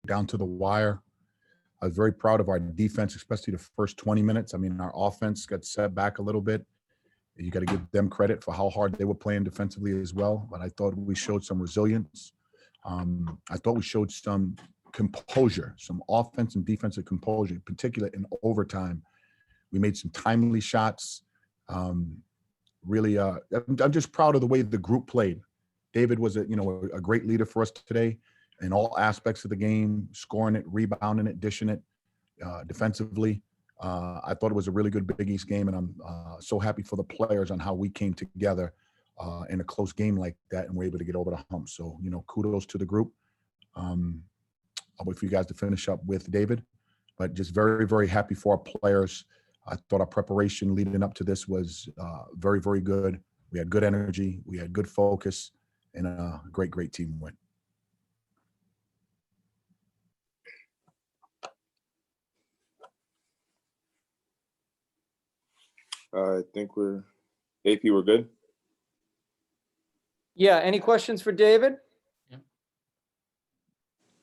down to the wire. I was very proud of our defense, especially the first 20 minutes. I mean, our offense got set back a little bit. You got to give them credit for how hard they were playing defensively as well. But I thought we showed some resilience. I thought we showed some composure, some offense and defensive composure, in particular in overtime. We made some timely shots. Really, I'm just proud of the way the group played. David was a great leader for us today in all aspects of the game, scoring it, rebounding it, dishing it, defensively. I thought it was a really good Big East game, and I'm so happy for the players on how we came together in a close game like that and were able to get over the hump. So, kudos to the group. I'll wait for you guys to finish up with David, but just very, very happy for our players. I thought our preparation leading up to this was very, very good. We had good energy. We had good focus and a great, great team win. I think we're good. Yeah. Any questions for David?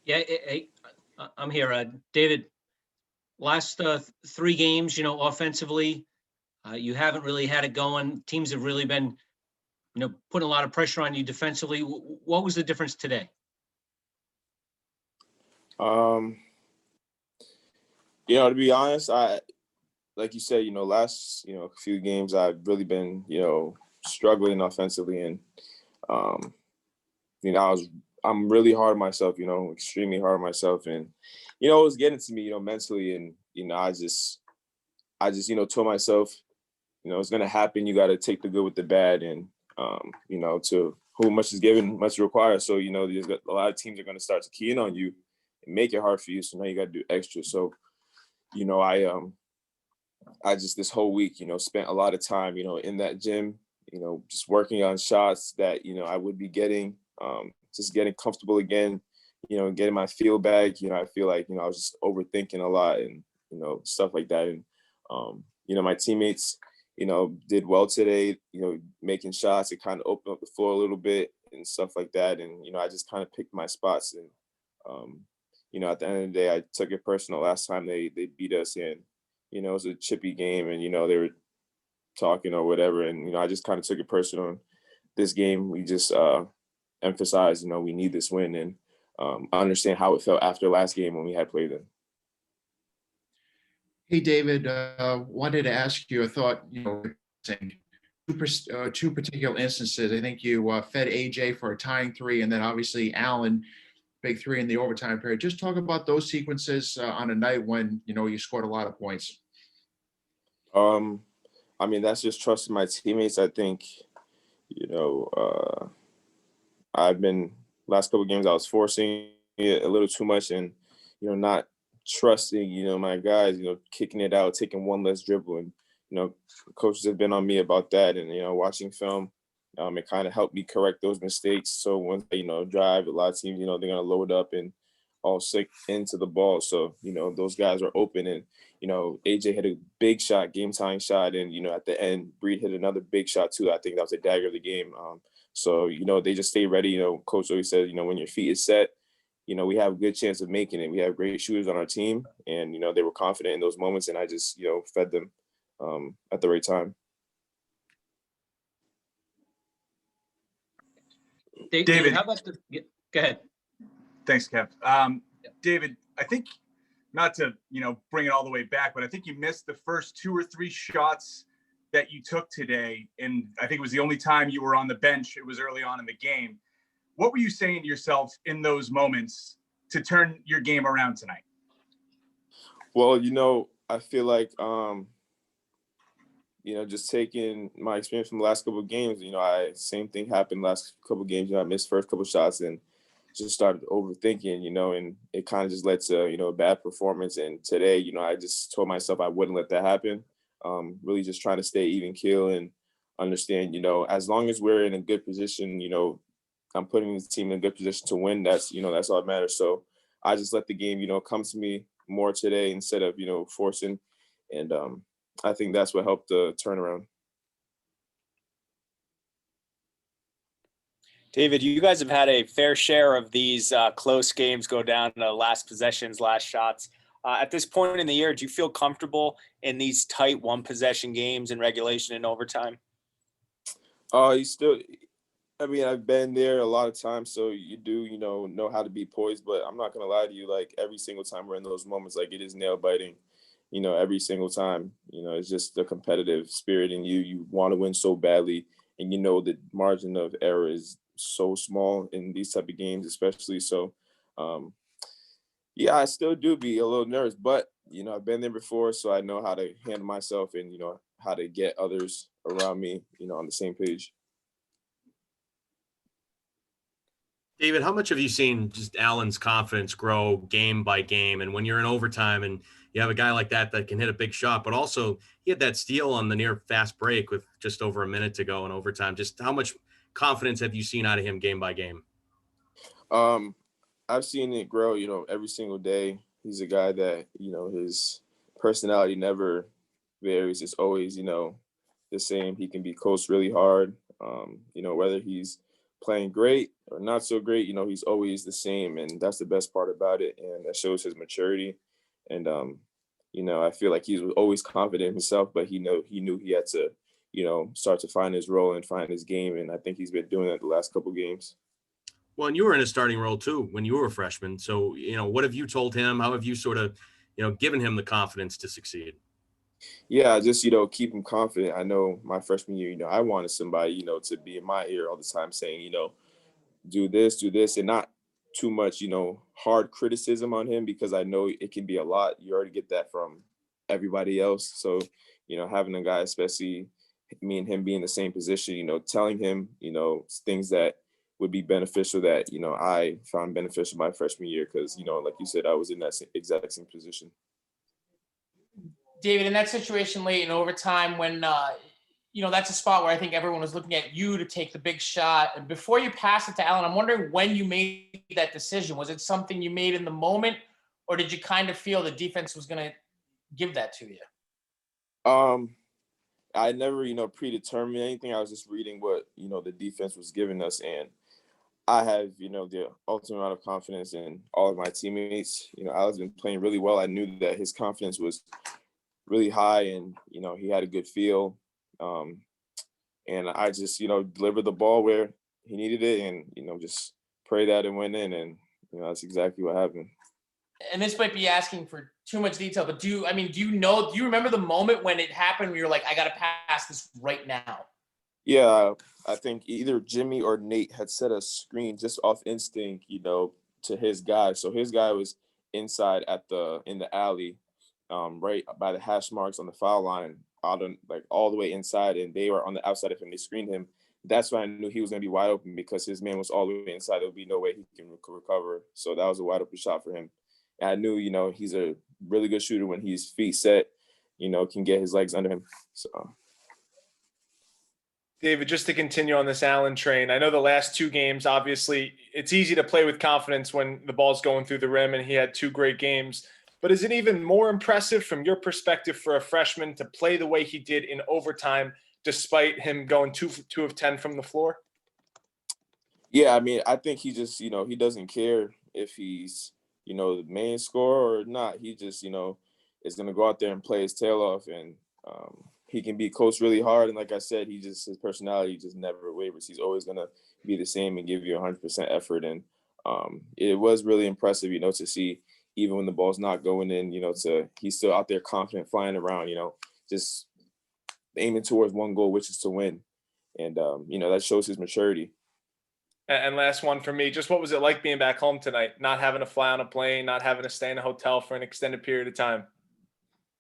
Yeah, I'm here. David, last 3 games, offensively, you haven't really had it going. Teams have really been, putting a lot of pressure on you defensively. What was the difference today? To be honest, like you said, last, few games I've really been, struggling offensively, and I'm really hard on myself, extremely hard on myself, and it was getting to me, mentally, and I just told myself, it's gonna happen. You got to take the good with the bad, and to whom much is given, much required. So there's a lot of teams are gonna start to key in on you and make it hard for you. So now you got to do extra. So I just this whole week, spent a lot of time, in that gym, just working on shots that I would be getting. Just getting comfortable again, getting my feel back. I feel like, I was just overthinking a lot and, stuff like that. And, my teammates, did well today, making shots. It kind of opened up the floor a little bit and stuff like that. And, I just kind of picked my spots. And, at the end of the day, I took it personal last time they beat us, and, it was a chippy game, and, they were talking or whatever. And, I just kind of took it personal. And this game, we just, emphasize, we need this win, and I understand how it felt after last game when we had played them. Hey, David, wanted to ask you, I thought, two particular instances. I think you fed AJ for a tying 3, and then obviously Allen, big 3 in the overtime period. Just talk about those sequences on a night when, you scored a lot of points. That's just trusting my teammates. I think, I've been last couple of games I was forcing it a little too much, and not trusting my guys, kicking it out, taking one less dribble, and coaches have been on me about that, and watching film, it kind of helped me correct those mistakes. So once I drive, a lot of teams they're gonna load up and all sick into the ball, so those guys are open, and AJ hit a big shot, game tying shot, and at the end Breed hit another big shot too. I think that was a dagger of the game. So, they just stay ready. Coach always says, when your feet is set, we have a good chance of making it. We have great shooters on our team, and, they were confident in those moments, and I just, fed them at the right time. David, how about go ahead. Thanks, Kev. David, I think, not to, bring it all the way back, but I think you missed the first 2 or 3 shots that you took today, and I think it was the only time you were on the bench. It was early on in the game. What were you saying to yourself in those moments to turn your game around tonight? Well, I feel like, just taking my experience from the last couple of games, same thing happened last couple of games. I missed first couple of shots and just started overthinking, and it kind of just led to, a bad performance. And today, I just told myself I wouldn't let that happen. Really just trying to stay even keel and understand, as long as we're in a good position, I'm putting the team in a good position to win. That's all that matters. So I just let the game, come to me more today instead of, forcing. And I think that's what helped the turnaround. David, you guys have had a fair share of these close games go down to last possessions, last shots. At this point in the year, do you feel comfortable in these tight one possession games in regulation and overtime? You still, I mean, I've been there a lot of times, so you do, know how to be poised. But I'm not gonna lie to you, like every single time we're in those moments, like it is nail biting, every single time. It's just the competitive spirit in you. You want to win so badly, and the margin of error is so small in these type of games, especially. So, yeah, I still do be a little nervous, but I've been there before, so I know how to handle myself and how to get others around me, on the same page. David, how much have you seen just Allen's confidence grow game by game? And when you're in overtime and you have a guy like that that can hit a big shot, but also he had that steal on the near fast break with just over a minute to go in overtime. Just how much confidence have you seen out of him game by game? I've seen it grow, every single day. He's a guy that, his personality never varies. It's always, the same. He can be coached really hard. Whether he's playing great or not so great, he's always the same. And that's the best part about it. And that shows his maturity. And, I feel like he was always confident in himself, but he knew he had to, start to find his role and find his game. And I think he's been doing that the last couple games. Well, and you were in a starting role too when you were a freshman. So, what have you told him? How have you sort of, given him the confidence to succeed? Yeah, just, keep him confident. I know my freshman year, I wanted somebody, to be in my ear all the time saying, do this, and not too much, hard criticism on him, because I know it can be a lot. You already get that from everybody else. So, having a guy, especially me and him being in the same position, telling him, things that would be beneficial that, I found beneficial my freshman year. Cause, like you said, I was in that exact same position. David, in that situation late in overtime when, that's a spot where I think everyone was looking at you to take the big shot. And before you pass it to Allen, I'm wondering when you made that decision. Was it something you made in the moment, or did you kind of feel the defense was going to give that to you? I never, predetermined anything. I was just reading what, the defense was giving us. And I have, the ultimate amount of confidence in all of my teammates. Allen's been playing really well. I knew that his confidence was really high, and, he had a good feel. And I just, delivered the ball where he needed it, and, just pray that it went in. And, that's exactly what happened. And this might be asking for too much detail, but do you remember the moment when it happened where you're like, I got to pass this right now? Yeah, I think either Jimmy or Nate had set a screen just off instinct, to his guy. So his guy was inside in the alley, right by the hash marks on the foul line, all the way inside, and they were on the outside of him. They screened him. That's when I knew he was going to be wide open, because his man was all the way inside. There would be no way he can recover. So that was a wide open shot for him. And I knew, he's a really good shooter when he's feet set, can get his legs under him. So. David, just to continue on this Allen train, I know the last two games, obviously, it's easy to play with confidence when the ball's going through the rim, and he had two great games. But is it even more impressive from your perspective for a freshman to play the way he did in overtime, despite him going 2 of 10 from the floor? Yeah, I mean, I think he just, he doesn't care if he's, the main scorer or not. He just, is going to go out there and play his tail off, and he can be coached really hard. And like I said, his personality just never wavers. He's always going to be the same and give you 100% effort. And it was really impressive, to see, even when the ball's not going in, he's still out there confident, flying around, just aiming towards one goal, which is to win. And, that shows his maturity. And last one for me, just what was it like being back home tonight, not having to fly on a plane, not having to stay in a hotel for an extended period of time?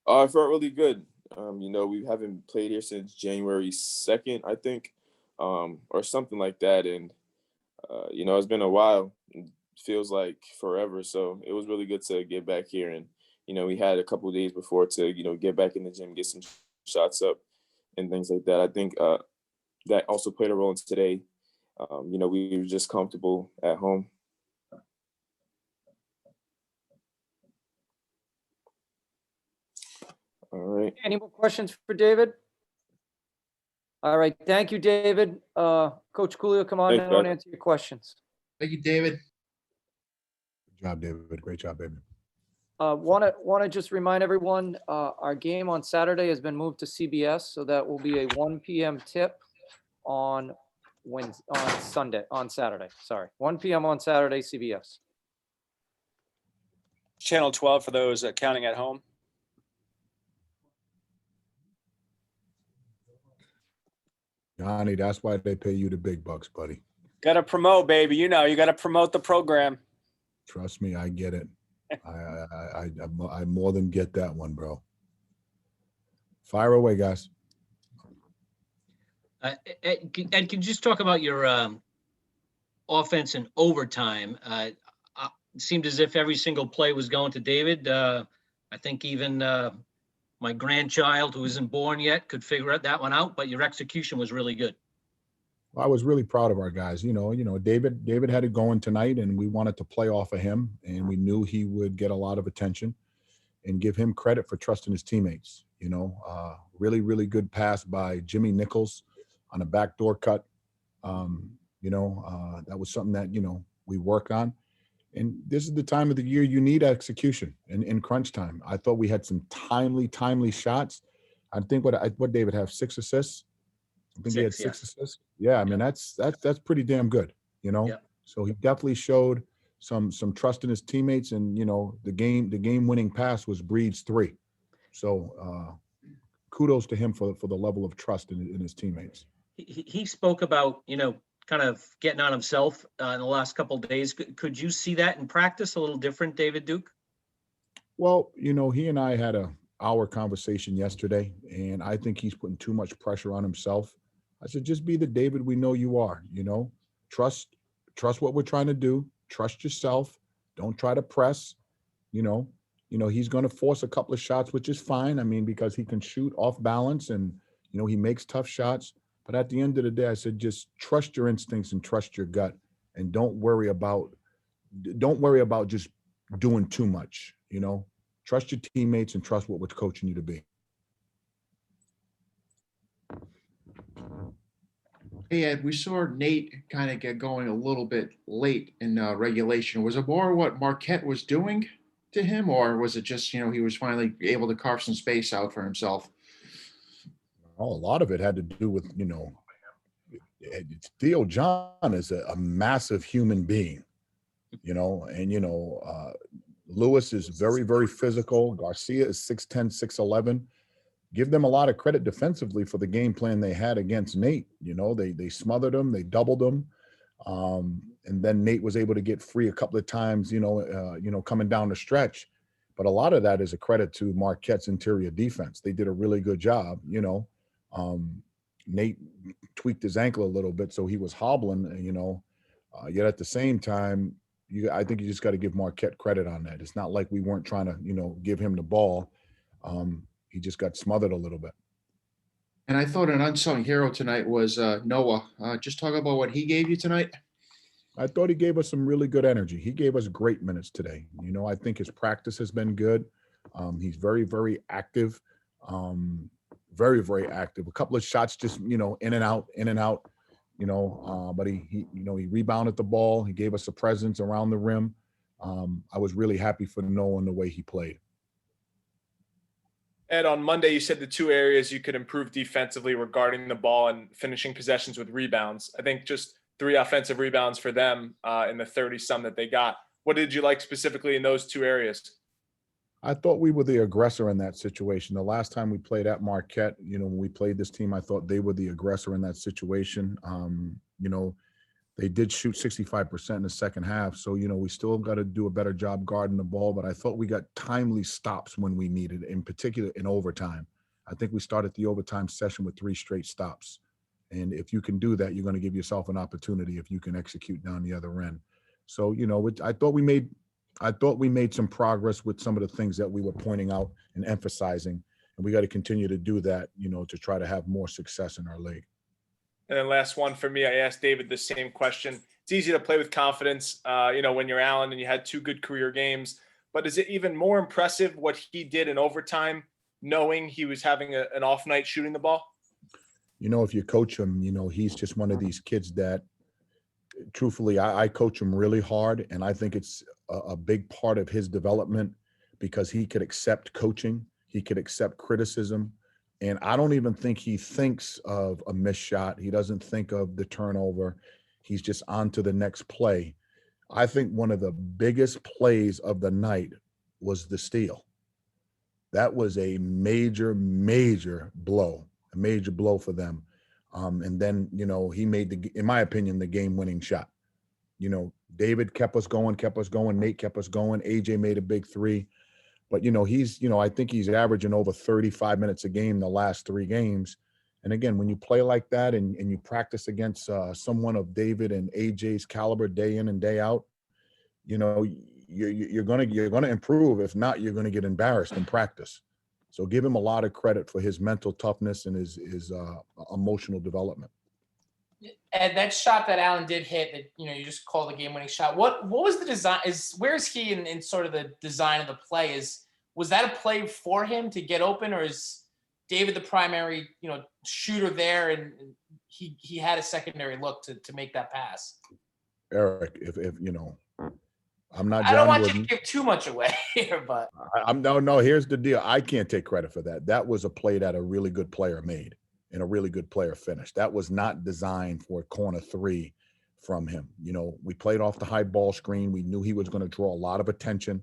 I felt really good. We haven't played here since January 2nd, I think, or something like that. And, it's been a while. It feels like forever. So it was really good to get back here. And, we had a couple of days before to, get back in the gym, get some shots up and things like that. I think that also played a role in today. We were just comfortable at home. All right. Any more questions for David? All right. Thank you, David. Coach Coolio, come on Thanks, now and guys. answer your questions. Thank you, David. Good job, David. Great job, baby. Want to just remind everyone, our game on Saturday has been moved to CBS, so that will be a 1 p.m. tip on Saturday. Sorry, 1 p.m. on Saturday, CBS. Channel 12 for those counting at home. Johnny, that's why they pay you the big bucks, buddy. Got to promote, baby. You got to promote the program. Trust me, I get it. I more than get that one, bro. Fire away, guys. Ed, can you just talk about your offense in overtime? It seemed as if every single play was going to David. I think even my grandchild, who isn't born yet, could figure that one out, but your execution was really good. Well, I was really proud of our guys. David had it going tonight, and we wanted to play off of him, and we knew he would get a lot of attention, and give him credit for trusting his teammates. Really, really good pass by Jimmy Nichols on a backdoor cut. That was something that, we worked on. And this is the time of the year you need execution in crunch time. I thought we had some timely shots. I think what David have 6 assists. I think he had 6 assists. Yeah, I mean that's pretty damn good. Yeah. So he definitely showed some trust in his teammates, and the game winning pass was Breed's 3. So kudos to him for the level of trust in his teammates. He spoke about, kind of getting on himself in the last couple of days. Could you see that in practice a little different, David Duke? Well, he and I had an hour conversation yesterday, and I think he's putting too much pressure on himself. I said, just be the David we know you are. Trust what we're trying to do. Trust yourself. Don't try to press. He's going to force a couple of shots, which is fine. I mean, because he can shoot off balance, and he makes tough shots. But at the end of the day, I said, just trust your instincts and trust your gut, and don't worry about just doing too much. Trust your teammates and trust what we're coaching you to be. Hey, Ed, we saw Nate kind of get going a little bit late in regulation. Was it more what Marquette was doing to him, or was it just, he was finally able to carve some space out for himself? Well, a lot of it had to do with, Theo John is a massive human being, and, Lewis is very, very physical. Garcia is 6'10", 6'11". Give them a lot of credit defensively for the game plan they had against Nate. They smothered him, they doubled him. And then Nate was able to get free a couple of times, coming down the stretch. But a lot of that is a credit to Marquette's interior defense. They did a really good job, Nate tweaked his ankle a little bit, so he was hobbling, yet at the same time, I think you just got to give Marquette credit on that. It's not like we weren't trying to, give him the ball. He just got smothered a little bit. And I thought an unsung hero tonight was Noah. Just talk about what he gave you tonight. I thought he gave us some really good energy. He gave us great minutes today. I think his practice has been good. He's very, very active. Very, very active. A couple of shots just, in and out, but he rebounded the ball. He gave us a presence around the rim. I was really happy for Noah and the way he played. Ed, on Monday, you said the 2 areas you could improve defensively regarding the ball and finishing possessions with rebounds. I think just 3 offensive rebounds for them in the 30-some that they got. What did you like specifically in those 2 areas? I thought we were the aggressor in that situation. The last time we played at Marquette, when we played this team, I thought they were the aggressor in that situation. They did shoot 65% in the second half. So, we still got to do a better job guarding the ball, but I thought we got timely stops when we needed, in particular in overtime. I think we started the overtime session with 3 straight stops. And if you can do that, you're going to give yourself an opportunity if you can execute down the other end. So, I thought we made some progress with some of the things that we were pointing out and emphasizing. And we got to continue to do that, to try to have more success in our league. And then last one for me, I asked David the same question. It's easy to play with confidence, when you're Allen and you had 2 good career games. But is it even more impressive what he did in overtime, knowing he was having an off night shooting the ball? if you coach him, he's just one of these kids that, truthfully, I coach him really hard, and I think it's a big part of his development because he could accept coaching, he could accept criticism, and I don't even think he thinks of a missed shot. He doesn't think of the turnover. He's just on to the next play. I think one of the biggest plays of the night was the steal. That was a major, major blow for them. And then, he made in my opinion, the game-winning shot. David kept us going. Nate kept us going. AJ made a big three. But, I think he's averaging over 35 minutes a game the last 3 games. And again, when you play like that and you practice against someone of David and AJ's caliber day in and day out, you're gonna improve. If not, you're gonna get embarrassed in practice. So give him a lot of credit for his mental toughness and his emotional development. And that shot that Allen did hit, that you just called the game-winning shot. What was the design? Where is he in sort of the design of the play? Was that a play for him to get open, or is David the primary shooter there, and he had a secondary look to make that pass? Eric, if I'm not John I don't want Wooden. you to give too much away here, but No. Here's the deal. I can't take credit for that. That was a play that a really good player made and a really good player finished. That was not designed for a corner 3 from him. We played off the high ball screen. We knew he was going to draw a lot of attention.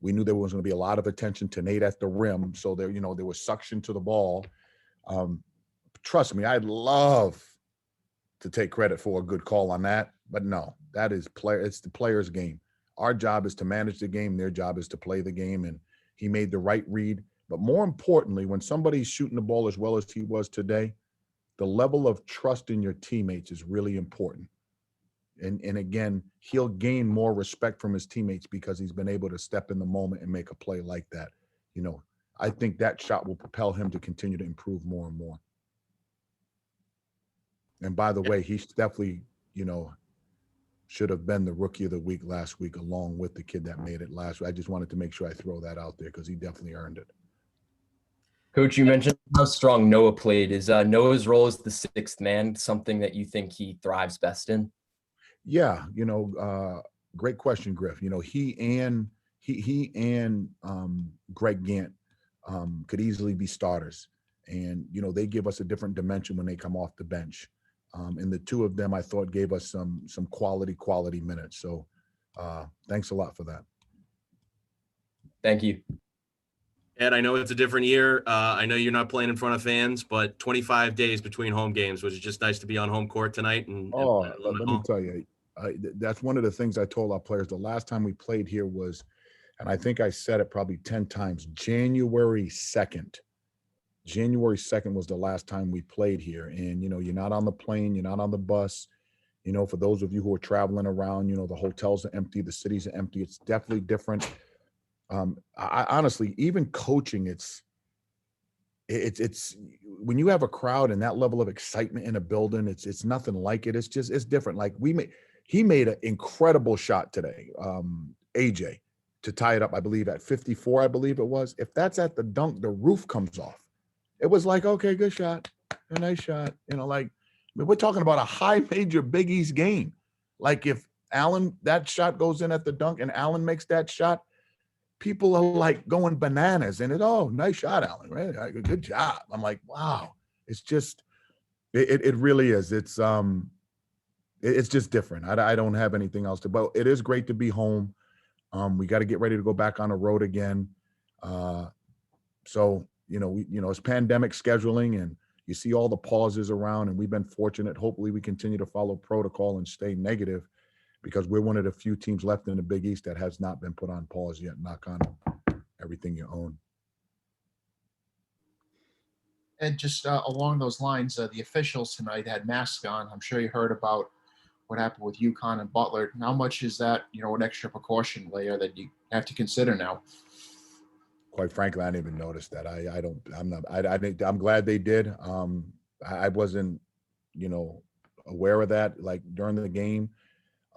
We knew there was going to be a lot of attention to Nate at the rim. So there was suction to the ball. Trust me, I'd love to take credit for a good call on that, but no, it's the player's game. Our job is to manage the game. Their job is to play the game, and he made the right read. But more importantly, when somebody's shooting the ball as well as he was today, the level of trust in your teammates is really important. And again, he'll gain more respect from his teammates because he's been able to step in the moment and make a play like that. I think that shot will propel him to continue to improve more and more. And by the way, he's definitely, should have been the rookie of the week last week, along with the kid that made it last week. I just wanted to make sure I throw that out there because he definitely earned it. Coach, you mentioned how strong Noah played. Is Noah's role as the 6th man something that you think he thrives best in? Yeah, great question, Griff. He and Greg Gant could easily be starters, and they give us a different dimension when they come off the bench. And the two of them, I thought, gave us some quality minutes. So thanks a lot for that. Thank you. Ed, I know it's a different year. I know you're not playing in front of fans, but 25 days between home games. Was it just nice to be on home court tonight? Let me tell you, that's one of the things I told our players. The last time we played here was, and I think I said it probably 10 times, January 2nd. January 2nd was the last time we played here. And, you're not on the plane, you're not on the bus. For those of you who are traveling around, the hotels are empty, the cities are empty. It's definitely different. I honestly, even coaching, it's when you have a crowd and that level of excitement in a building, it's nothing like it. It's different. Like he made an incredible shot today, AJ, to tie it up, I believe at 54, I believe it was. If that's at the dunk, the roof comes off. It was like, okay, good shot, a nice shot. We're talking about a high major Big East game. Like if Allen, that shot goes in at the dunk and Allen makes that shot, people are like going bananas. And nice shot, Allen, right? Good job. I'm like, wow. It's just, it really is. It's just different. I don't have anything else but it is great to be home. We got to get ready to go back on the road again. So, it's pandemic scheduling and you see all the pauses around, and we've been fortunate. Hopefully we continue to follow protocol and stay negative because we're one of the few teams left in the Big East that has not been put on pause yet. Knock on everything you own. And just along those lines, the officials tonight had masks on. I'm sure you heard about what happened with UConn and Butler. How much is that, an extra precaution layer that you have to consider now? Quite frankly, I didn't even notice that. I'm glad they did. I wasn't, aware of that. Like during the game,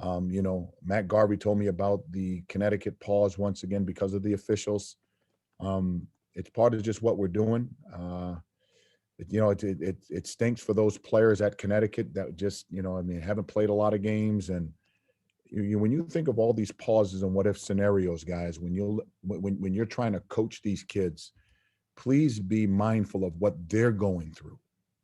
Matt Garvey told me about the Connecticut pause once again because of the officials. It's part of just what we're doing. it stinks for those players at Connecticut that just, I mean, haven't played a lot of games. And when you think of all these pauses and what if scenarios, guys, when you're trying to coach these kids, please be mindful of what they're going through,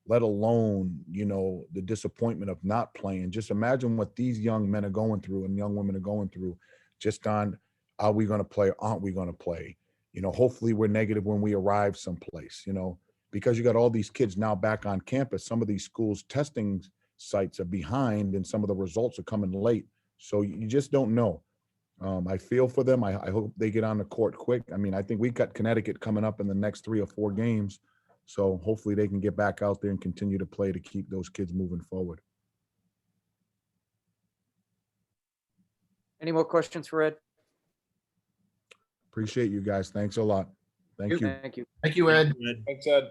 let alone, the disappointment of not playing. Just imagine what these young men are going through and young women are going through just on, are we going to play? Aren't we going to play? Hopefully we're negative when we arrive someplace, because you got all these kids now back on campus. Some of these schools' testing sites are behind and some of the results are coming late. So you just don't know. I feel for them. I hope they get on the court quick. I mean, I think we've got Connecticut coming up in the next 3 or 4 games. So hopefully they can get back out there and continue to play to keep those kids moving forward. Any more questions for Ed? Appreciate you guys. Thanks a lot. Thank you. Thank you. Thank you, Ed. Thanks, Ed.